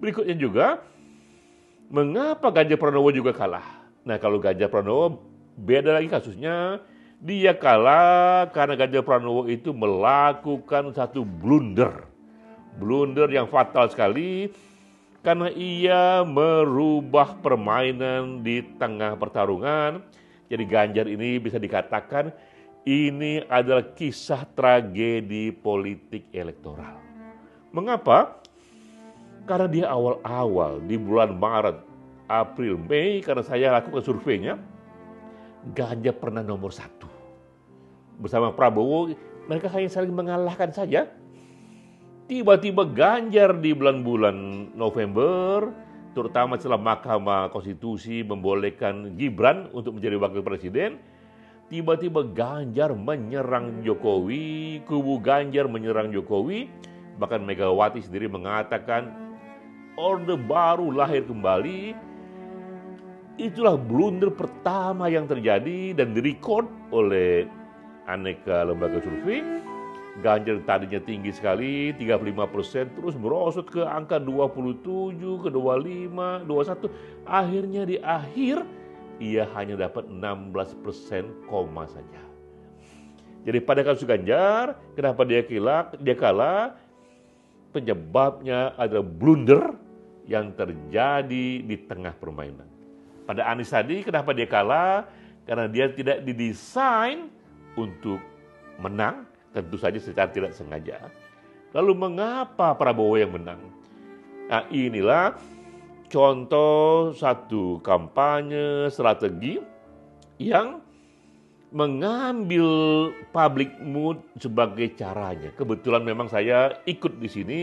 Berikutnya juga, mengapa Ganjar Pranowo juga kalah? Nah, kalau Ganjar Pranowo beda lagi kasusnya. Dia kalah karena Ganjar Pranowo itu melakukan satu blunder. Blunder yang fatal sekali karena ia merubah permainan di tengah pertarungan. Jadi Ganjar ini bisa dikatakan ini adalah kisah tragedi politik elektoral. Mengapa? Karena dia awal-awal di bulan Maret, April, Mei, karena saya lakukan surveinya, Ganjar pernah nomor 1. Bersama Prabowo, mereka hanya saling mengalahkan saja. Tiba-tiba Ganjar di bulan-bulan November, terutama setelah Mahkamah Konstitusi membolehkan Gibran untuk menjadi wakil presiden, tiba-tiba Ganjar menyerang Jokowi, kubu Ganjar menyerang Jokowi, bahkan Megawati sendiri mengatakan Orde Baru lahir kembali. Itulah blunder pertama yang terjadi dan direkod oleh aneka lembaga survei. Ganjar tadinya tinggi sekali, 35%, terus merosot ke angka 27, ke 25, 21. Akhirnya di akhir, ia hanya dapat 16% koma saja. Jadi pada kasus Ganjar, kenapa dia kalah? Penyebabnya adalah blunder yang terjadi di tengah permainan. Pada Anies tadi, kenapa dia kalah? Karena dia tidak didesain untuk menang, tentu saja secara tidak sengaja. Lalu mengapa Prabowo yang menang? Nah, inilah contoh satu kampanye strategi yang mengambil public mood sebagai caranya. Kebetulan memang saya ikut di sini,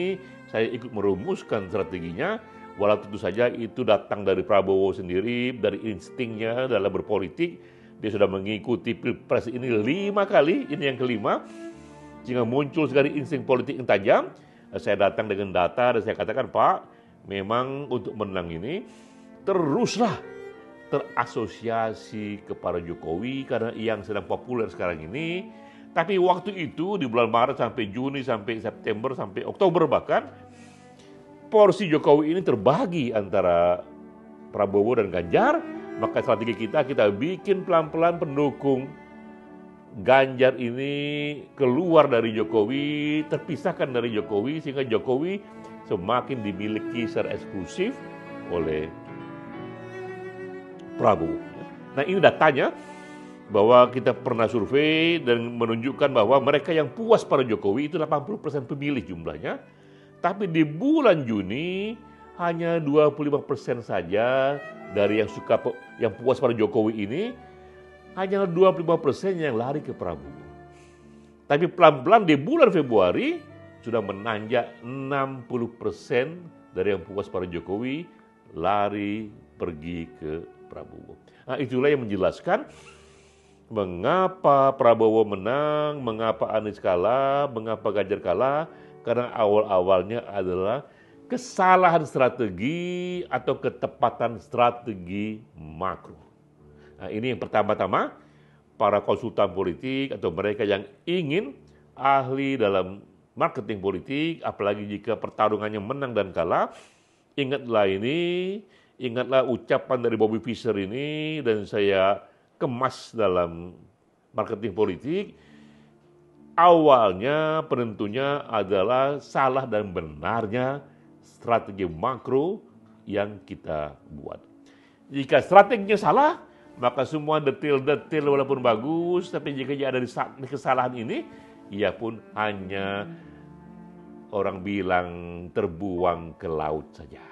saya ikut merumuskan strateginya, walau tentu saja itu datang dari Prabowo sendiri, dari instingnya dalam berpolitik. Dia sudah mengikuti Pilpres ini 5 kali, ini yang kelima, sehingga muncul sekali insting politik yang tajam. Saya datang dengan data dan saya katakan, Pak, memang untuk menang ini teruslah terasosiasi kepada Jokowi karena yang sedang populer sekarang ini. Tapi waktu itu di bulan Maret sampai Juni, sampai September, sampai Oktober bahkan, porsi Jokowi ini terbagi antara Prabowo dan Ganjar. Maka strategi kita bikin pelan-pelan pendukung Ganjar ini keluar dari Jokowi, terpisahkan dari Jokowi, sehingga Jokowi semakin dimiliki secara eksklusif oleh Prabowo. Nah, ini datanya bahwa kita pernah survei dan menunjukkan bahwa mereka yang puas pada Jokowi itu 80% pemilih jumlahnya. Tapi di bulan Juni hanya 25% saja dari yang puas pada Jokowi ini, hanya 25% yang lari ke Prabowo. Tapi pelan-pelan di bulan Februari sudah menanjak 60% dari yang puas pada Jokowi lari pergi ke Prabowo. Nah, itulah yang menjelaskan mengapa Prabowo menang, mengapa Anies kalah, mengapa Ganjar kalah, karena awal-awalnya adalah kesalahan strategi atau ketepatan strategi makro. Nah, ini yang pertama-tama para konsultan politik atau mereka yang ingin ahli dalam marketing politik, apalagi jika pertarungannya menang dan kalah, ingatlah ucapan dari Bobby Fischer ini dan saya kemas dalam marketing politik. Awalnya penentunya adalah salah dan benarnya strategi makro yang kita buat. Jika strateginya salah, maka semua detail-detail walaupun bagus, tapi jika ada di kesalahan ini, ia pun hanya orang bilang terbuang ke laut saja.